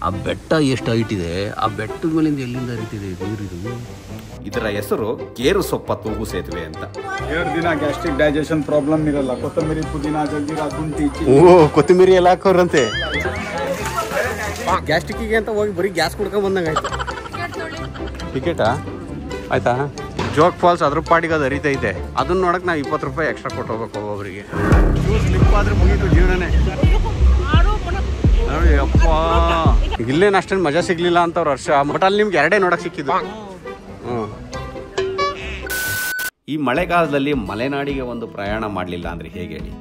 ಆ ಬೆಟ್ಟ ಎಷ್ಟು ಹೈಟ್ ಇದೆ, ಆ ಬೆಟ್ಟದ ಮೇಲಿಂದ ಎಲ್ಲಿಂದ ಹರಿತಿದೆ ನೀರಿದು. ಇದರ ಹೆಸರು ಗೇರು ಸೊಪ್ಪ ತೂಗು ಸೇತುವೆ ಅಂತ. 2 ದಿನ ಗ್ಯಾಸ್ಟ್ರಿಕ್ ಡೈಜೆಷನ್ ಪ್ರಾಬ್ಲಮ್ ಇರಲ್ಲ. ಕೊತ್ತಂಬರಿ, ಪುದೀನ, ಜಲ್ಜೀರಾ, ಶುಂಠಿ. ಕೊತ್ತಂಬರಿ ಎಲ್ಲ ಹಾಕೋರಂತೆ. ಗ್ಯಾಸ್ಟ್ರಿಕ್ಕಿಗೆ ಅಂತ ಹೋಗಿ ಬರೀ ಗ್ಯಾಸ್ ಕುಡ್ಕೊಂಡ್ ಬಂದಂಗೆ ಆಯ್ತು. ಟಿಕೆಟಾ ಆಯ್ತಾ? ಜೋಗ್ ಫಾಲ್ಸ್ ಅದ್ರ ಪಾಟಿಗೆ ಅದು ಹರಿತೈತೆ. ಅದನ್ನ ನೋಡಕ್ ನಾವು 20 ರೂಪಾಯಿ ಎಕ್ಸ್ಟ್ರಾ ಕೊಟ್ಟು ಹೋಗ್ಬೇಕು ಒಬ್ಬೊಬ್ಬರಿಗೆ. ಸ್ಲಿಪ್ ಆದ್ರೆ ಮುಗೀತು ಜೀವನನೇ. ನೋಡಿ ಅಪ್ಪ, ಇಲ್ಲೇನು ಅಷ್ಟೇನು ಮಜಾ ಸಿಗ್ಲಿಲ್ಲ ಅಂತ ಅವ್ರ ವರ್ಷ, ಬಟ್ ಅಲ್ಲಿ ನಿಮ್ಗೆ 2 ನೋಡಕ್ ಸಿಕ್ಕಿದ್ದು. ಈ ಮಳೆಗಾಲದಲ್ಲಿ ಮಲೆನಾಡಿಗೆ ಒಂದು ಪ್ರಯಾಣ ಮಾಡಲಿಲ್ಲ ಅಂದ್ರೆ ಹೇಗೆ ಹೇಳಿ?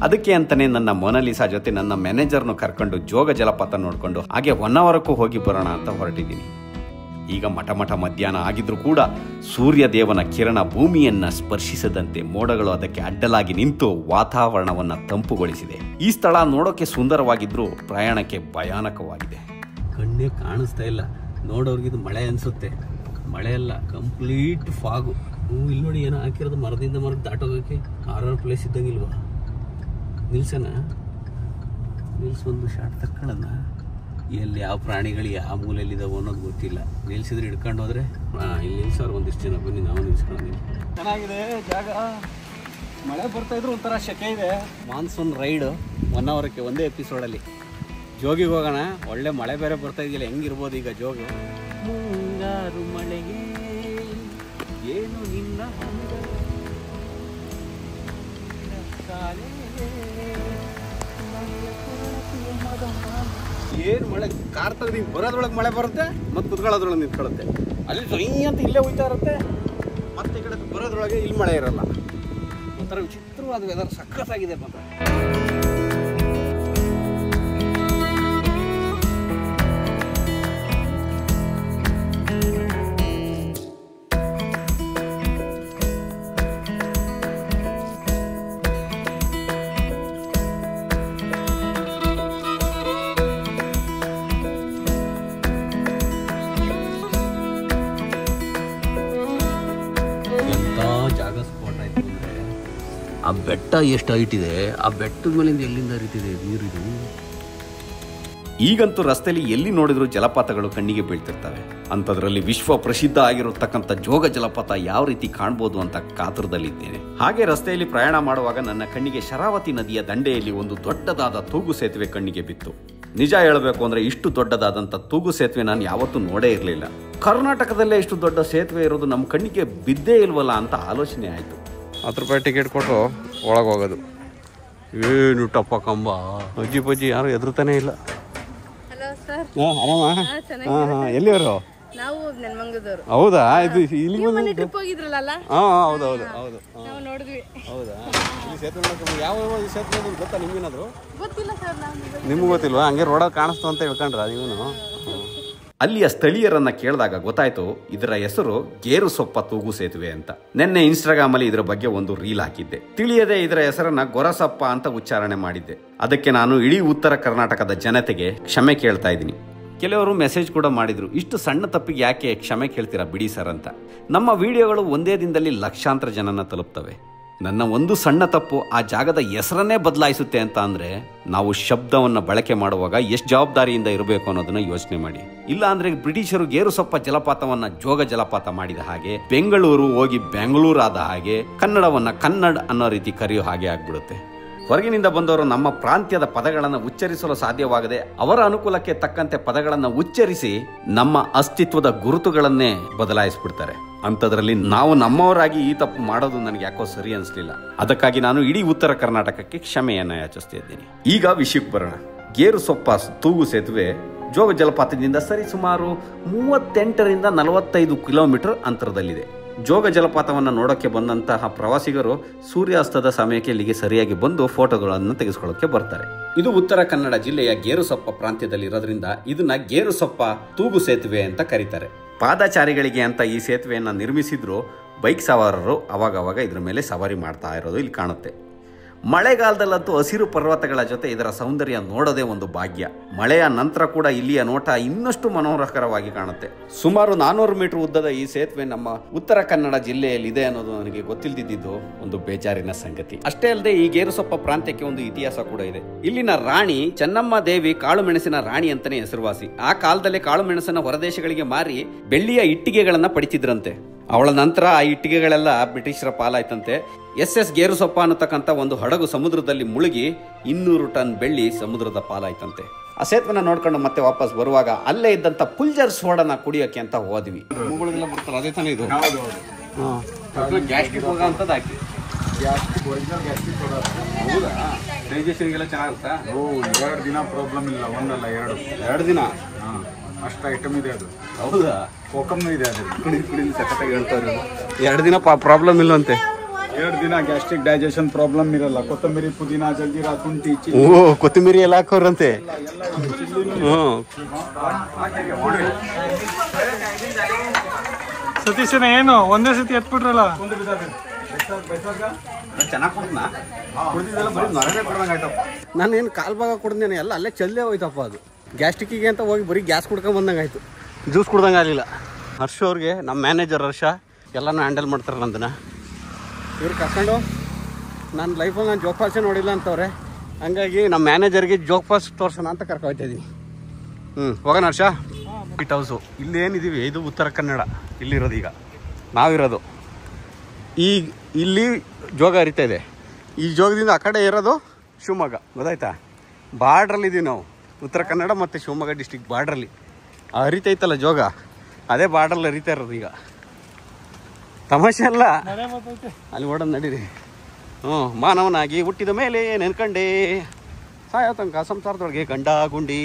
ಅದಕ್ಕೆ ಅಂತಾನೆ ನನ್ನ ಮೊನಾಲಿಸಾ ಜೊತೆ ನನ್ನ ಮ್ಯಾನೇಜರ್ನು ಕರ್ಕೊಂಡು ಜೋಗ ಜಲಪಾತ ನೋಡ್ಕೊಂಡು ಹಾಗೆ ಹೊನ್ನಾವರಕ್ಕೂ ಹೋಗಿ ಬರೋಣ ಅಂತ ಹೊರಟಿದ್ದೀನಿ. ಈಗ ಮಠ ಮಧ್ಯಾಹ್ನ ಆಗಿದ್ರೂ ಕೂಡ ಸೂರ್ಯ ದೇವನ ಕಿರಣ ಭೂಮಿಯನ್ನ ಸ್ಪರ್ಶಿಸದಂತೆ ಮೋಡಗಳು ಅದಕ್ಕೆ ಅಡ್ಡಲಾಗಿ ನಿಂತು ವಾತಾವರಣವನ್ನ ತಂಪುಗೊಳಿಸಿದೆ. ಈ ಸ್ಥಳ ನೋಡೋಕೆ ಸುಂದರವಾಗಿದ್ರೂ ಪ್ರಯಾಣಕ್ಕೆ ಭಯಾನಕವಾಗಿದೆ. ಕಣ್ಣೇ ಕಾಣಿಸ್ತಾ ಇಲ್ಲ, ನೋಡೋರ್ಗಿದು ಮಳೆ ಅನ್ಸುತ್ತೆ. ಮಳೆ ಅಲ್ಲ, ಕಂಪ್ಲೀಟ್ ಫಾಗು. ಇಲ್ಲಿ ನೋಡಿ ಏನೋ ಹಾಕಿರೋದು, ಮರದಿಂದ ಮರಕ್ಕೆ ದಾಟೋಗೋಕೆ ಆರ್ ಪ್ಲೇಸ್ ಇದ್ದಂಗಿಲ್ವಾ? ನಿಲ್ಸನ ಒಂದು ಶಾರ್ಟ್ ತಕ್ಕೊಳ್ಳೋಣ. ಎಲ್ಲಿ ಯಾವ ಪ್ರಾಣಿಗಳು ಯಾವ ಮೂಲೆಯಲ್ಲಿದ್ದಾವೆ ಅನ್ನೋದು ಗೊತ್ತಿಲ್ಲ. ನಿಲ್ಸಿದ್ರೆ ಹಿಡ್ಕೊಂಡು ಹೋದ್ರೆ ಇಲ್ಲಿ ನಿಲ್ಸೋರು ಒಂದಿಷ್ಟು ಜನ, ಬನ್ನಿ ನಾವು ನಿಲ್ಸ್ಕೊಂಡಿದ್ದೀವಿ. ಚೆನ್ನಾಗಿದೆ ಜಾಗ, ಮಳೆ ಬರ್ತಾ ಇದ್ರು ಒಂಥರ ಶೆಕೆ ಇದೆ. ಮಾನ್ಸೂನ್ ರೈಡ್ 1 ಅವರ್ಗೆ ಒಂದೇ ಎಪಿಸೋಡಲ್ಲಿ. ಜೋಗಿಗೆ ಹೋಗೋಣ, ಒಳ್ಳೆ ಮಳೆ ಬೇರೆ ಬರ್ತಾ ಇದೆಯಲ್ಲ, ಹೆಂಗಿರ್ಬೋದು ಈಗ ಜೋಗು. ಮುಂಗಾರು ಮಳೆಗೆ ಏನು ನಿನ್ನ ಏನು ಮಳೆ, ಕಾರ್ ತೆಗ್ದು ಬರೋದ್ರೊಳಗೆ ಮಳೆ ಬರುತ್ತೆ, ಮತ್ತೆ ಕುತ್ಕೊಳ್ಳೋದ್ರೊಳಗೆ ನಿಂತ್ಕೊಳ್ಳುತ್ತೆ. ಅಲ್ಲಿ ಸೊಯ್ ಅಂತ ಇಲ್ಲೇ ಹೋಯ್ತಾ ಇರುತ್ತೆ, ಮತ್ತೆ ಈ ಕಡೆ ಬರೋದ್ರೊಳಗೆ ಇಲ್ಲಿ ಮಳೆ ಇರಲ್ಲ. ಒಂಥರ ವಿಚಿತ್ರವಾದ ವೆದರ್, ಸಖತ್ತಾಗಿದೆ ಮಾತ್ರ. ಆ ಬೆಟ್ಟ ಎಷ್ಟು ಹೈಟ್ ಇದೆ, ಆ ಬೆಟ್ಟದ ಮೇಲಿಂದ ಎಲ್ಲಿಂದ ಹರಿತಿದೆ ನೀರಿದು. ಈಗಂತೂ ರಸ್ತೆಯಲ್ಲಿ ಎಲ್ಲಿ ನೋಡಿದ್ರು ಜಲಪಾತಗಳು ಕಣ್ಣಿಗೆ ಬೀಳ್ತಿರ್ತವೆ. ಅಂಥದ್ರಲ್ಲಿ ವಿಶ್ವ ಪ್ರಸಿದ್ಧ ಆಗಿರತಕ್ಕಂಥ ಜೋಗ ಜಲಪಾತ ಯಾವ ರೀತಿ ಕಾಣ್ಬೋದು ಅಂತ ಕಾತುರದಲ್ಲಿದ್ದೇನೆ. ಹಾಗೆ ರಸ್ತೆಯಲ್ಲಿ ಪ್ರಯಾಣ ಮಾಡುವಾಗ ನನ್ನ ಕಣ್ಣಿಗೆ ಶರಾವತಿ ನದಿಯ ದಂಡೆಯಲ್ಲಿ ಒಂದು ದೊಡ್ಡದಾದ ತೂಗು ಸೇತುವೆ ಕಣ್ಣಿಗೆ ಬಿತ್ತು. ನಿಜ ಹೇಳಬೇಕು ಅಂದರೆ ಇಷ್ಟು ದೊಡ್ಡದಾದಂಥ ತೂಗು ಸೇತುವೆ ನಾನು ಯಾವತ್ತೂ ನೋಡೇ ಇರಲಿಲ್ಲ. ಕರ್ನಾಟಕದಲ್ಲೇ ಇಷ್ಟು ದೊಡ್ಡ ಸೇತುವೆ ಇರೋದು ನಮ್ಮ ಕಣ್ಣಿಗೆ ಬಿದ್ದೇ ಇಲ್ವಲ್ಲ ಅಂತ ಆಲೋಚನೆ ಆಯಿತು. 10 ರೂಪಾಯಿ ಟಿಕೆಟ್ ಕೊಟ್ಟು ಒಳಗೆ ಹೋಗೋದು. ಏನು ಟಪ್ಪ ಕಂಬ, ಅಜ್ಜಿ ಪಜ್ಜಿ ಯಾರು ಎದುರುತ್ತಾನೆ ಇಲ್ಲ. ಆರಾಮ? ಎಲ್ಲಿಯವರು? ನಾವು ನೆಲಮಂಗಲದವರು. ಹೌದಾ? ಇದು ಇಲ್ಲಿ ಟ್ರಿಪ್ ಹೋಗಿದ್ರಲ್ಲ? ಹೌದು. ನಾವು ನೋಡಿದ್ವಿ. ಹೌದಾ? ಈ ಸೇತುವೆ ಯಾವ ಸೇತುವೆ ಗೊತ್ತಾ ನಿಮ್ಗೇನಾದ್ರು? ಗೊತ್ತಿಲ್ಲ ಸರ್. ನಿಮ್ಗೆ ಗೊತ್ತಿಲ್ವಾ? ಹಂಗೆ ರೋಡಲ್ಲಿ ಕಾಣಿಸ್ತು ಅಂತ ಹೇಳ್ಕೊಂಡ್ರ ನೀವು? ಅಲ್ಲಿಯ ಸ್ಥಳೀಯರನ್ನ ಕೇಳಿದಾಗ ಗೊತ್ತಾಯ್ತು ಇದರ ಹೆಸರು ಗೇರು ಸೊಪ್ಪ ತೂಗು ಸೇತುವೆ ಅಂತ. ನಿನ್ನೆ ಇನ್ಸ್ಟಾಗ್ರಾಮ್ ಅಲ್ಲಿ ಇದರ ಬಗ್ಗೆ ಒಂದು ರೀಲ್ ಹಾಕಿದ್ದೆ. ತಿಳಿಯದೆ ಇದರ ಹೆಸರನ್ನ ಗೊರಸಪ್ಪ ಅಂತ ಉಚ್ಚಾರಣೆ ಮಾಡಿದ್ದೆ. ಅದಕ್ಕೆ ನಾನು ಇಡೀ ಉತ್ತರ ಕರ್ನಾಟಕದ ಜನತೆಗೆ ಕ್ಷಮೆ ಕೇಳ್ತಾ ಇದ್ದೀನಿ. ಕೆಲವರು ಮೆಸೇಜ್ ಕೂಡ ಮಾಡಿದ್ರು, ಇಷ್ಟು ಸಣ್ಣ ತಪ್ಪಿಗೆ ಯಾಕೆ ಕ್ಷಮೆ ಕೇಳ್ತೀರಾ ಬಿಡಿ ಸರ್ ಅಂತ. ನಮ್ಮ ವಿಡಿಯೋಗಳು ಒಂದೇ ದಿನದಲ್ಲಿ ಲಕ್ಷಾಂತರ ಜನನ ತಲುಪ್ತವೆ. ನನ್ನ ಒಂದು ಸಣ್ಣ ತಪ್ಪು ಆ ಜಾಗದ ಹೆಸರನ್ನೇ ಬದಲಾಯಿಸುತ್ತೆ ಅಂತ ಅಂದ್ರೆ ನಾವು ಶಬ್ದವನ್ನು ಬಳಕೆ ಮಾಡುವಾಗ ಎಷ್ಟು ಜವಾಬ್ದಾರಿಯಿಂದ ಇರಬೇಕು ಅನ್ನೋದನ್ನ ಯೋಚನೆ ಮಾಡಿ. ಇಲ್ಲ ಅಂದ್ರೆ ಬ್ರಿಟಿಷರು ಗೇರುಸೊಪ್ಪ ಜಲಪಾತವನ್ನ ಜೋಗ ಜಲಪಾತ ಮಾಡಿದ ಹಾಗೆ, ಬೆಂಗಳೂರು ಹೋಗಿ ಬೆಂಗಳೂರು ಆದ ಹಾಗೆ, ಕನ್ನಡವನ್ನ ಕನ್ನಡ ಅನ್ನೋ ರೀತಿ ಕರೆಯೋ ಹಾಗೆ ಆಗ್ಬಿಡುತ್ತೆ. ಹೊರಗಿನಿಂದ ಬಂದವರು ನಮ್ಮ ಪ್ರಾಂತ್ಯದ ಪದಗಳನ್ನು ಉಚ್ಚರಿಸಲು ಸಾಧ್ಯವಾಗದೆ ಅವರ ಅನುಕೂಲಕ್ಕೆ ತಕ್ಕಂತೆ ಪದಗಳನ್ನು ಉಚ್ಚರಿಸಿ ನಮ್ಮ ಅಸ್ತಿತ್ವದ ಗುರುತುಗಳನ್ನೇ ಬದಲಾಯಿಸ್ಬಿಡ್ತಾರೆ. ಅಂಥದ್ರಲ್ಲಿ ನಾವು ನಮ್ಮವರಾಗಿ ಈ ತಪ್ಪು ಮಾಡೋದು ನನಗೆ ಯಾಕೋ ಸರಿ ಅನಿಸ್ಲಿಲ್ಲ. ಅದಕ್ಕಾಗಿ ನಾನು ಇಡೀ ಉತ್ತರ ಕರ್ನಾಟಕಕ್ಕೆ ಕ್ಷಮೆಯನ್ನು ಯಾಚಿಸ್ತಾ ಇದ್ದೀನಿ. ಈಗ ವಿಷಯಕ್ಕೆ ಬರೋಣ. ಗೇರುಸೊಪ್ಪ ತೂಗು ಸೇತುವೆ ಜೋಗ ಜಲಪಾತದಿಂದ ಸರಿ ಸುಮಾರು 38ರಿಂದ 45 ಕಿಲೋಮೀಟರ್ ಅಂತರದಲ್ಲಿದೆ. ಜೋಗ ಜಲಪಾತವನ್ನು ನೋಡೋಕ್ಕೆ ಬಂದಂತಹ ಪ್ರವಾಸಿಗರು ಸೂರ್ಯಾಸ್ತದ ಸಮಯಕ್ಕೆ ಇಲ್ಲಿಗೆ ಸರಿಯಾಗಿ ಬಂದು ಫೋಟೋಗಳನ್ನು ತೆಗೆದುಕೊಳ್ಳೋಕೆ ಬರ್ತಾರೆ. ಇದು ಉತ್ತರ ಕನ್ನಡ ಜಿಲ್ಲೆಯ ಗೇರುಸೊಪ್ಪ ಪ್ರಾಂತ್ಯದಲ್ಲಿ ಇರೋದ್ರಿಂದ ಇದನ್ನ ಗೇರುಸೊಪ್ಪ ತೂಗು ಸೇತುವೆ ಅಂತ ಕರೀತಾರೆ. ಪಾದಚಾರಿಗಳಿಗೆ ಅಂತ ಈ ಸೇತುವೆಯನ್ನು ನಿರ್ಮಿಸಿದ್ರು ಬೈಕ್ ಸವಾರರು ಅವಾಗವಾಗ ಇದ್ರ ಮೇಲೆ ಸವಾರಿ ಮಾಡ್ತಾ ಇರೋದು ಇಲ್ಲಿ ಕಾಣುತ್ತೆ. ಮಳೆಗಾಲದಲ್ಲಂತೂ ಹಸಿರು ಪರ್ವತಗಳ ಜೊತೆ ಇದರ ಸೌಂದರ್ಯ ನೋಡೋದೇ ಒಂದು ಭಾಗ್ಯ. ಮಳೆಯ ನಂತರ ಕೂಡ ಇಲ್ಲಿಯ ನೋಟ ಇನ್ನಷ್ಟು ಮನೋಹರಕರವಾಗಿ ಕಾಣುತ್ತೆ. ಸುಮಾರು 400 ಮೀಟರ್ ಉದ್ದದ ಈ ಸೇತುವೆ ನಮ್ಮ ಉತ್ತರ ಕನ್ನಡ ಜಿಲ್ಲೆಯಲ್ಲಿ ಇದೆ ಅನ್ನೋದು ನನಗೆ ಗೊತ್ತಿಲ್ಲದಿದ್ದು ಒಂದು ಬೇಜಾರಿನ ಸಂಗತಿ. ಅಷ್ಟೇ ಅಲ್ಲದೆ ಈ ಗೇರುಸೊಪ್ಪ ಪ್ರಾಂತ್ಯಕ್ಕೆ ಒಂದು ಇತಿಹಾಸ ಕೂಡ ಇದೆ. ಇಲ್ಲಿನ ರಾಣಿ ಚೆನ್ನಮ್ಮ ದೇವಿ ಕಾಳುಮೆಣಸಿನ ರಾಣಿ ಅಂತಾನೆ ಹೆಸರುವಾಸಿ. ಆ ಕಾಲದಲ್ಲೇ ಕಾಳುಮೆಣಸನ್ನ ಹೊರದೇಶಗಳಿಗೆ ಮಾರಿ ಬೆಳ್ಳಿಯ ಇಟ್ಟಿಗೆಗಳನ್ನ ಪಡಿತಿದ್ರಂತೆ. ಅವಳ ನಂತರ ಆ ಇಟ್ಟಿಗೆಗಳೆಲ್ಲ ಬ್ರಿಟಿಷರ ಪಾಲಾಯ್ತಂತೆ. SS ಗೇರುಸೊಪ್ಪ ಅನ್ನತಕ್ಕಂಥ ಒಂದು ಹಡಗು ಸಮುದ್ರದಲ್ಲಿ ಮುಳುಗಿ 200 ಟನ್ ಬೆಳ್ಳಿ ಸಮುದ್ರದ ಪಾಲಾಯ್ತಂತೆ. ಆ ಸೇತುವೆನ ನೋಡ್ಕೊಂಡು ಮತ್ತೆ ವಾಪಸ್ ಬರುವಾಗ ಅಲ್ಲೇ ಇದ್ದಂತ ಪುಲ್ಜರ್ ಸೋಡನ ಕುಡಿಯೋಕೆ ಅಂತ ಹೋದ್ವಿ. ಮೂಗುಳಿಗೆಲ್ಲ ಬರ್ತಾರೆ, ಅದೇ ತಾನೇ ಇದು? ಗ್ಯಾಸ್ಟ್ರಿಕ್ ಹೋಗೋ ಅಂತದ್ದು ಹಾಕಿ. ಹೌದಾ? ಡೈಜೆಷನ್ಗೆಲ್ಲ ಚೆನ್ನಾಗುತ್ತಾ? 2 ದಿನ ಪ್ರಾಬ್ಲಮ್ ಇಲ್ಲ, ಒಂದಲ್ಲ 2 ದಿನ. ಅಷ್ಟು ಐಟಮ್ ಇದೆ ಅದು. ಹೌದಾ? ಕೋಕಮ್ನು ಇದೆ ಅದು. ಕುಡಿದು ಸಖತ್ತಾಗಿ ಹೇಳ್ತಾರೆ. 2 ದಿನ ಪ್ರಾಬ್ಲಮ್ ಇಲ್ಲಂತೆ. 2 ದಿನ ಗ್ಯಾಸ್ಟ್ರಿಕ್ ಡೈಜೆಷನ್ ಪ್ರಾಬ್ಲಮ್ ಇರಲ್ಲ. ಕೊತ್ತಂಬರಿ, ಪುದೀನ, ಜಲ್ಜೀರಾ, ಶುಂಠಿ, ಓ ಕೊತ್ತಂಬರಿ ಎಲ್ಲ ಹಾಕೋರಂತೆ. ಸತೀಶನ ಏನು ಒಂದೇ ಸತಿ ಎತ್ಬಿಟ್ರಲ್ಲ. ನಾನೇನು ಕಾಲು ಭಾಗ ಕುಡ್ದೇನೆ, ಎಲ್ಲ ಅಲ್ಲೇ ಚೆಲ್ಲೇ ಹೋಯ್ತಪ್ಪ. ಅದು ಗ್ಯಾಸ್ಟ್ರಿಕ್ಕಿಗೆ ಅಂತ ಹೋಗಿ ಬರೀ ಗ್ಯಾಸ್ ಕುಡ್ಕೊಂಡ್ ಬಂದಂಗೆ ಆಯಿತು, ಜ್ಯೂಸ್ ಕುಡ್ದಂಗೆ ಆಗಲಿಲ್ಲ. ಹರ್ಷ ಅವ್ರಿಗೆ ನಮ್ಮ ಮ್ಯಾನೇಜರ್ ಹರ್ಷ ಎಲ್ಲನೂ ಹ್ಯಾಂಡಲ್ ಮಾಡ್ತಾರೆ ನಂದನ್ನ. ಇವ್ರು ಕರ್ಕೊಂಡು ನನ್ನ ಲೈಫಲ್ಲಿ ನಾನು ಜೋಗ್ ಫಾಲ್ಸೇ ನೋಡಿಲ್ಲ ಅಂತವ್ರೆ. ಹಂಗಾಗಿ ನಮ್ಮ ಮ್ಯಾನೇಜರ್ಗೆ ಜೋಗ್ ಫಾಲ್ಸ್ ತೋರ್ಸೋಣ ಅಂತ ಕರ್ಕೊಯ್ತಾ ಇದ್ದೀನಿ. ಹೋಗೋಣ ಹರ್ಷ. ಇಟ್ ಹೌಸು ಇಲ್ಲೇನಿದ್ದೀವಿ, ಇದು ಉತ್ತರ ಕನ್ನಡ. ಇಲ್ಲಿರೋದು ಈಗ ನಾವಿರೋದು ಈಗ ಇಲ್ಲಿ ಜೋಗ ಹರಿತಾ ಇದೆ. ಈ ಜೋಗದಿಂದ ಆ ಕಡೆ ಇರೋದು ಶಿವಮೊಗ್ಗ, ಗೊತ್ತಾಯ್ತಾ? ಬಾರ್ಡ್ರಲ್ಲಿದ್ದೀವಿ ನಾವು, ಉತ್ತರ ಕನ್ನಡ ಮತ್ತು ಶಿವಮೊಗ್ಗ ಡಿಸ್ಟಿಕ್ ಬಾರ್ಡ್ರಲ್ಲಿ. ಹರಿತೈತಲ್ಲ ಜೋಗ, ಅದೇ ಬಾರ್ಡ್ರಲ್ಲಿ ಹರಿತಾ ಇರೋದು ಈಗ. ತಮಾಷೆ ಅಲ್ಲ, ಅಲ್ಲಿ ಓಡೋದು ನಡೀರಿ. ಮಾನವನಾಗಿ ಹುಟ್ಟಿದ ಮೇಲೆ ನೆನ್ಕಂಡೆ ಸಾಯೋ ತನಕ ಸಂಸಾರದೊಳಗೆ ಗಂಡ ಗುಂಡಿ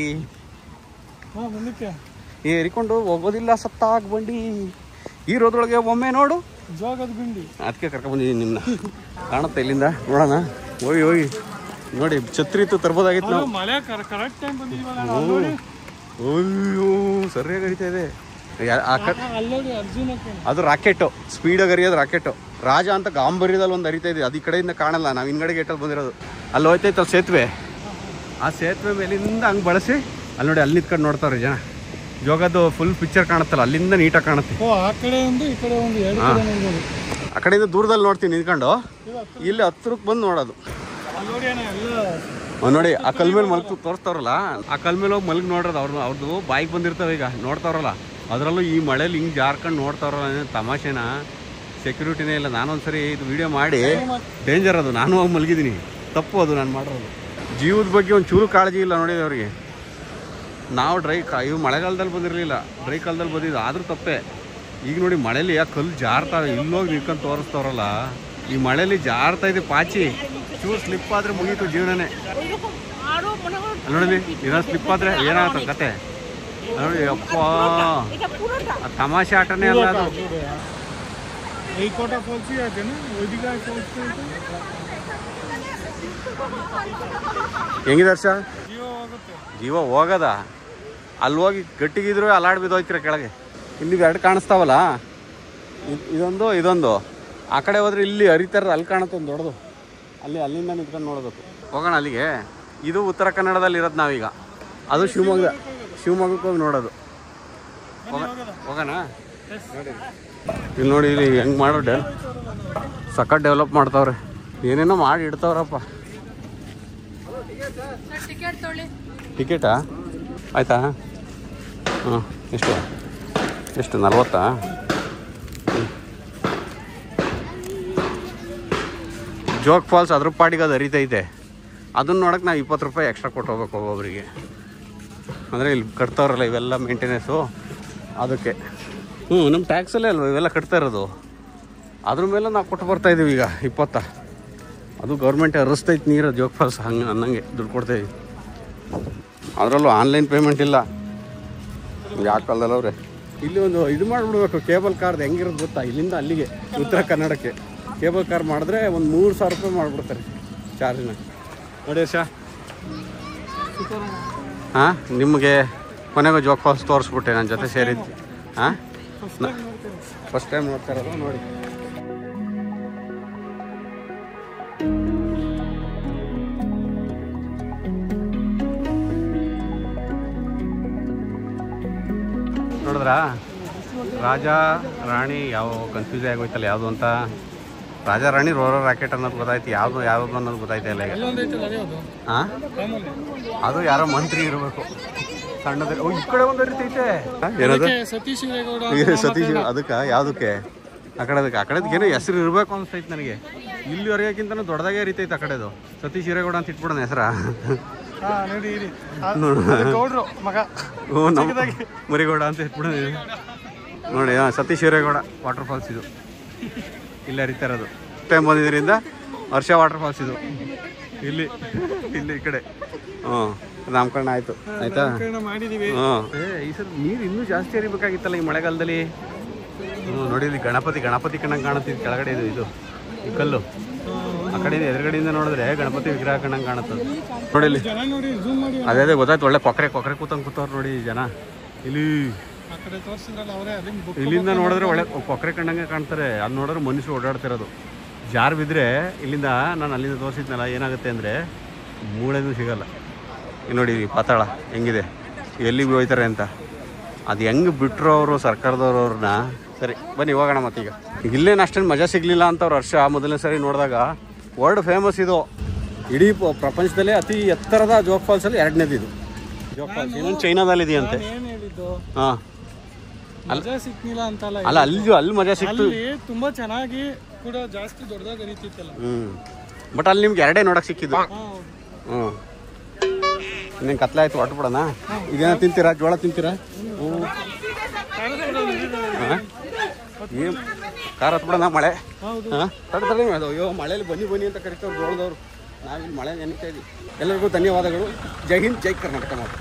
ಏರಿಕೊಂಡು ಹೋಗೋದಿಲ್ಲ ಸತ್ತಾಗ ಬಂಡಿ, ಇರೋದ್ರೊಳಗೆ ಒಮ್ಮೆ ನೋಡು ಜೋಗದ ಗುಂಡಿ. ಅದಕ್ಕೆ ಕರ್ಕೊಂಡ್ಬಂದಿದ್ದೀನಿ ನಿಮ್ಮನ್ನ. ಕಾಣುತ್ತೆ ಇಲ್ಲಿಂದ, ನೋಡೋಣ. ಹೋಗಿ ಹೋಗಿ ನೋಡಿ, ಛತ್ರಿ ಇತ್ತು ತರ್ಬೋದಾಗಿತ್ತು ನಾವು. ಮಳೆ ಕರೆಕ್ಟ್ ಟೈಮ್ ಬಂದಿದ್ವಲ್ಲ. ಅಯ್ಯೋ ಸರಿಯಾಗಿ ಹರಿತಾ ಇದೆ. ಅರ್ಜುನ ಅದು ರಾಕೆಟು, ಸ್ಪೀಡಾಗಿ ಹರಿಯೋದು ರಾಕೆಟು. ರಾಜ ಅಂತ ಗಾಂಭೀರ್ಯದಲ್ಲಿ ಒಂದು ಹರಿತಾ ಇದೆ. ಅದು ಈ ಕಡೆಯಿಂದ ಕಾಣಲ್ಲ, ನಾವು ಹಿಂದ್ಗಡೆ ಗೇಟಲ್ಲಿ ಬಂದಿರೋದು. ಅಲ್ಲಿ ಹೋಯ್ತೈತಲ್ಲ ಸೇತುವೆ, ಆ ಸೇತುವೆ ಮೇಲಿಂದ ಹಂಗೆ ಬಳಸಿ ಅಲ್ಲಿ ನೋಡಿ, ಅಲ್ಲಿ ನಿಂತ್ಕೊಂಡು ನೋಡ್ತಾವ್ರೆ ಜನ. ಜೋಗದ್ದು ಫುಲ್ ಪಿಕ್ಚರ್ ಕಾಣುತ್ತಲ್ಲ, ಅಲ್ಲಿಂದ ನೀಟಾಗಿ ಕಾಣುತ್ತೆ. ಆ ಕಡೆ ಒಂದು ಈ ಕಡೆ ಒಂದು ಎರಡು ಕಡೆ ನೋಡ್ಬೋದು. ಆ ಕಡೆಯಿಂದ ದೂರದಲ್ಲಿ ನೋಡ್ತೀನಿ ನಿಂತ್ಕೊಂಡು, ಇಲ್ಲಿ ಹತ್ರಕ್ಕೆ ಬಂದು ನೋಡೋದು. ನೋಡಿ ಆ ಕಲ್ ಮೇಲೆ ಮಲ್ಕು ತೋರಿಸ್ತಾವ್ರಲ್ಲ, ಆ ಕಲ್ ಮೇಲೆ ಹೋಗಿ ಮಲ್ಗಿ ನೋಡೋದು. ಅವ್ರದ್ದು ಬಾಯಿಗೆ ಬಂದಿರ್ತಾವೆ ಈಗ ನೋಡ್ತಾವ್ರಲ್ಲ. ಅದರಲ್ಲೂ ಈ ಮಳೇಲಿ ಹಿಂಗೆ ಜಾರ್ಕೊಂಡು ನೋಡ್ತಾವ್ರಲ್ಲ, ತಮಾಷೆನ ಸೆಕ್ಯೂರಿಟಿನೇ ಇಲ್ಲ. ನಾನೊಂದ್ಸರಿ ಇದು ವಿಡಿಯೋ ಮಾಡಿ, ಡೇಂಜರ್ ಅದು, ನಾನು ಹೋಗಿ ಮಲಗಿದ್ದೀನಿ. ತಪ್ಪು ಅದು ನಾನು ಮಾಡಿರೋದು. ಜೀವದ ಬಗ್ಗೆ ಒಂದು ಚೂರು ಕಾಳಜಿ ಇಲ್ಲ ನೋಡಿ ಅವ್ರಿಗೆ. ನಾವು ಇವು ಮಳೆಗಾಲದಲ್ಲಿ ಬಂದಿರಲಿಲ್ಲ, ಡ್ರೈ ಕಾಲದಲ್ಲಿ ಬಂದಿದ್ದು, ಆದರೂ ತಪ್ಪೇ. ಈಗ ನೋಡಿ ಮಳೇಲಿ ಆ ಕಲ್ಲು ಜಾರ್ತಾವೆ, ಇಲ್ಲೋಗಿ ನಿಂತ್ಕೊಂಡು ತೋರಿಸ್ತವ್ರಲ್ಲ. ಈ ಮಳೇಲಿ ಜಾರ್ತಾ ಇದೆ ಪಾಚಿ, ಚೂರು ಸ್ಲಿಪ್ ಆದರೆ ಮುಗೀತು ಜೀವನನೇ. ನೋಡಿ ಏನೋ ಸ್ಲಿಪ್ ಆದರೆ ಏನಾಗುತ್ತೆ ಕತೆ ನೋಡಿ. ಅಪ್ಪ ತಮಾಷೆ ಆಟನೇ ಅಲ್ಲ ಅದು. ಹೆಂಗಿದೆ ಹರ್ಷ? ಜೀವ ಹೋಗದ? ಅಲ್ಲಿ ಹೋಗಿ ಗಟ್ಟಿಗಿದ್ರು ಅಲ್ಲಾಡ್ ಬಿದ್ದೋಯ್ತಿರ ಕೆಳಗೆ. ಇಲ್ಲಿ 2 ಕಾಣಿಸ್ತಾವಲ್ಲ, ಇದೊಂದು. ಆ ಕಡೆ ಹೋದ್ರೆ ಇಲ್ಲಿ ಹರಿತಾರ, ಅಲ್ಲಿ ಕಾಣುತ್ತೆ ಒಂದು ದೊಡ್ಡದು. ಅಲ್ಲಿಂದ ನಿಂತ್ಕೊಂಡು ನೋಡಬೇಕು. ಹೋಗೋಣ ಅಲ್ಲಿಗೆ. ಇದು ಉತ್ತರ ಕನ್ನಡದಲ್ಲಿ ಇರೋದು ನಾವೀಗ. ಅದು ಶಿವಮೊಗ್ಗಕ್ಕೆ ಹೋಗಿ ನೋಡೋದು. ಹೋಗೋಣ. ಇಲ್ಲಿ ನೋಡಿ, ಇಲ್ಲಿ ಹೆಂಗೆ ಮಾಡೋ ಸಖತ್ ಡೆವಲಪ್ ಮಾಡ್ತಾವ್ರೆ, ಏನೇನೋ ಮಾಡಿ ಇಡ್ತಾವ್ರಪ್ಪ. ಟಿಕೆಟಾ? ಆಯ್ತಾ? ಹಾಂ, ಎಷ್ಟು 40? ಜೋಗ್ ಫಾಲ್ಸ್ ಅದ್ರ ಪಾಟಿಗೆ ಅದು ಹರಿತೈತೆ. ಅದನ್ನ ನೋಡೋಕೆ ನಾವು 20 ರೂಪಾಯಿ ಎಕ್ಸ್ಟ್ರಾ ಕೊಟ್ಟು ಹೋಗ್ಬೇಕು ಒಬ್ಬೊಬ್ಬರಿಗೆ. ಅಂದರೆ ಇಲ್ಲಿ ಕಟ್ತಾವ್ರಲ್ಲ ಇವೆಲ್ಲ ಮೇಂಟೆನೆನ್ಸು, ಅದಕ್ಕೆ. ನಮ್ಮ ಟ್ಯಾಕ್ಸಲ್ಲೇ ಅಲ್ವ ಇವೆಲ್ಲ ಕಟ್ತಾ ಇರೋದು. ಅದ್ರ ಮೇಲೆ ನಾವು ಕೊಟ್ಟು ಬರ್ತಾಯಿದ್ದೀವಿ ಈಗ 20. ಅದು ಗೌರ್ಮೆಂಟ್ ಹರಿಸ್ತೈತೆ ನೀರು, ಜೋಗ್ ಫಾಲ್ಸ್ ಹಂಗೆ ಅನ್ನಂಗೆ ದುಡ್ಡು ಕೊಡ್ತಾಯಿದ್ವಿ. ಅದರಲ್ಲೂ ಆನ್ಲೈನ್ ಪೇಮೆಂಟ್ ಇಲ್ಲ. ಯಾವ ಕಾಲದಲ್ಲಿ ಅವ್ರೆ ಇಲ್ಲಿ ಒಂದು ಇದು ಮಾಡಿಬಿಡ್ಬೇಕು, ಕೇಬಲ್ ಕಾರ್ದು. ಹೆಂಗಿರೋದು ಗೊತ್ತಾ? ಇಲ್ಲಿಂದ ಅಲ್ಲಿಗೆ ಉತ್ತರ ಕನ್ನಡಕ್ಕೆ ಕೇಬಲ್ ಕಾರ್ ಮಾಡಿದ್ರೆ ಒಂದು 3000 ರೂಪಾಯಿ ಮಾಡಿಬಿಡ್ತಾರೆ ಚಾರ್ಜ್ನ. ನೋಡಿ ಹರ್ಷ, ಹಾಂ, ನಿಮಗೆ ಕೊನೆಗೂ ಜೋಗ್ ಫಾಲ್ಸ್ ತೋರಿಸ್ಬಿಟ್ಟೆ ನನ್ನ ಜೊತೆ ಸೇರಿದ್ದು. ಹಾಂ, ಫಸ್ಟ್ ಟೈಮ್ ನೋಡ್ತಾ ಇರೋದು ನೋಡಿ. ನೋಡಿದ್ರಾ ರಾಜ ರಾಣಿ ಯಾವ ಕನ್ಫ್ಯೂಸ್ ಆಗೋಯ್ತಲ್ಲ ಯಾವುದು ಅಂತ. ರಾಜ ರಾಣಿ ರೋರೋ ರಾಕೆಟ್ ಅನ್ನೋದು ಗೊತ್ತಾಯ್ತು, ಯಾವುದು ಅನ್ನೋದು ಗೊತ್ತಾಯ್ತಾ ಇಲ್ಲ ಈಗ. ಹಾಂ ಅದು ಯಾರೋ ಮಂತ್ರಿ ಇರಬೇಕು ಸಣ್ಣದ. ಈ ಕಡೆ ಒಂದು ಐತೆ ಏನದು ಸತೀಶ್ ಹಿರೇಗೌಡ ಸತೀಶ್ ಅದಕ್ಕೆ ಯಾವುದಕ್ಕೆ ಆ ಕಡೆದಕ್ಕೆ ಏನೋ ಹೆಸರು ಇರಬೇಕು ಅನಿಸ್ತೈತೆ ನನಗೆ. ಇಲ್ಲಿ ಹೊರಗಕ್ಕಿಂತ ದೊಡ್ಡದಾಗೆ ಹರಿತೈತೆ ಆ ಕಡೆದು. ಸತೀಶ್ ಹಿರೇಗೌಡ ಅಂತ ಇಟ್ಬಿಡೋಣ ಹೆಸರ. ನೋಡಿ ಗೌಡ್ರು ಮಗ ಹ್ಞೂ ನಮ್ಮ ಮರಿಗೌಡ ಅಂತ ಇಟ್ಬಿಡೋಣ ನೋಡಿ. ಸತೀಶ್ ಹಿರೇಗೌಡ ವಾಟರ್ ಫಾಲ್ಸ್ ಇದು ಇಲ್ಲಿ ಹರಿತಾ ಇರೋದು. ಟೈಮ್ ಬಂದಿದ್ದರಿಂದ ವರ್ಷ ವಾಟರ್ ಫಾಲ್ಸ್ ಇದು ಇಲ್ಲಿ ಈ ಕಡೆ. ಹ್ಞೂ ನಾಮಕರಣ ಆಯಿತು ಆಯ್ತಾ. ಮಾಡಿದೀವಿ. ಹಾಂ ಈ ಸಲ ನೀರು ಇನ್ನೂ ಜಾಸ್ತಿ ಹರಿಬೇಕಾಗಿತ್ತಲ್ಲ ಈ ಮಳೆಗಾಲದಲ್ಲಿ. ಹ್ಞೂ ನೋಡಿ ಇಲ್ಲಿ ಗಣಪತಿ ಕಣ್ಣಂಗೆ ಕಾಣುತ್ತಿದ್ದು ಕೆಳಗಡೆ ಇದು ಈ ಕಲ್ಲು. ಆ ಕಡೆಯಿಂದ ಎದುರುಗಡೆಯಿಂದ ನೋಡಿದ್ರೆ ಗಣಪತಿ ವಿಗ್ರಹ ಕಣ್ಣಂಗೆ ಕಾಣುತ್ತದೆ ನೋಡಿ ಇಲ್ಲಿ. ಜನ ನೋಡಿ ಝೂಮ್ ಮಾಡಿ ಅದೇ ಗೊತ್ತಾಯ್ತು. ಒಳ್ಳೆ ಕೊಕ್ಕರೆ ಕೂತವ್ರು ನೋಡಿ ಜನ ಇಲ್ಲಿ. ಆ ಕಡೆ ತೋರಿಸಿದ್ರಲ್ಲ ಅವರೇ ಅಲ್ಲಿಂದ ಬುಕ್ ಇಲ್ಲಿಂದ ನೋಡಿದ್ರೆ ಒಳ್ಳೆ ಕೊಕ್ಕರೆ ಕಣ್ಣಂಗೆ ಕಾಣ್ತಾರೆ. ಅದು ನೋಡಿದ್ರೆ ಮನುಷ್ಯರು ಓಡಾಡ್ತಿರೋದು. ಜಾರ್ ಬಿದ್ದರೆ ಇಲ್ಲಿಂದ ನಾನು ಅಲ್ಲಿಂದ ತೋರಿಸಿದ್ನಲ್ಲ ಏನಾಗುತ್ತೆ ಅಂದರೆ ಮೂಳೆನೂ ಸಿಗಲ್ಲ. ಇಲ್ಲಿ ನೋಡಿ ಪಾತಾಳ ಹೆಂಗಿದೆ, ಎಲ್ಲಿಗೆ ಹೋಯ್ತಾರೆ ಅಂತ. ಅದು ಹೆಂಗೆ ಬಿಟ್ಟರು ಅವರು ಸರ್ಕಾರದವ್ರು ಅವ್ರನ್ನ. ಸರಿ ಬನ್ನಿ ಹೋಗೋಣ ಮತ್ತೀಗ. ಇಲ್ಲೇನು ಅಷ್ಟೇನು ಮಜಾ ಸಿಗಲಿಲ್ಲ ಅಂತ ಅವ್ರು ವರ್ಷ ಮೊದಲನೇ ಸರಿ ನೋಡಿದಾಗ. ವರ್ಲ್ಡ್ ಫೇಮಸ್ ಇದು, ಇಡೀ ಪ್ರಪಂಚದಲ್ಲೇ ಅತಿ ಎತ್ತರದ ಜೋಗ್ ಫಾಲ್ಸಲ್ಲಿ ಎರಡನೇದು ಇದು ಜೋಗ್ ಫಾಲ್ಸ್. ಇನ್ನೊಂದು ಚೈನಾದಲ್ಲಿದೆಯಂತೆ. ಏನ್ ಹೇಳಿದ್ದು ಹಾಂ ಮಜಾ ಸಿಕ್ಕಿಲ್ಲ ಅಂತಲ್ಲ, ಅಲ್ಲ ಅಲ್ಲಿ ಮಜಾ ಸಿಕ್ತು. ಅಲ್ಲಿ ತುಂಬಾ ಚೆನ್ನಾಗಿ ಕೂಡ ಜಾಸ್ತಿ ದೊಡ್ಡದಾಗಿ ಹರಿತಿತ್ತಲ್ಲ. ಬಟ್ ಅಲ್ಲಿ ನಿಮ್ಗೆ ಎರಡೇ ನೋಡಕ್ ಸಿಕ್ಕಿದ್ದು. ಹೌದು. ಇನ್ನೇನು ಕತ್ಲಾಯ್ತು ಹೊಟ್ಬಿಡೋಣ. ಇದೇನೋ ತಿಂತೀರಾ, ಜೋಳ ತಿಂತೀರಾ? ಕಾರ್ ಹತ್ಬಿಡೋಣ ಮಳೆ. ಹಾಂ ತಡ್ತಾರೆ ಅಯ್ಯೋ ಮಳೇಲಿ ಬನ್ನಿ ಅಂತ ಕರಿತವ್ರು ಜೋಳದವ್ರು. ನಾವಿಲ್ಲಿ ಮಳೆ ನೆನೀತಾ ಇದ್ದೀವಿ. ಎಲ್ಲರಿಗೂ ಧನ್ಯವಾದಗಳು. ಜೈ ಹಿಂದ್, ಜೈ ಕರ್ನಾಟಕ ಮಾತು.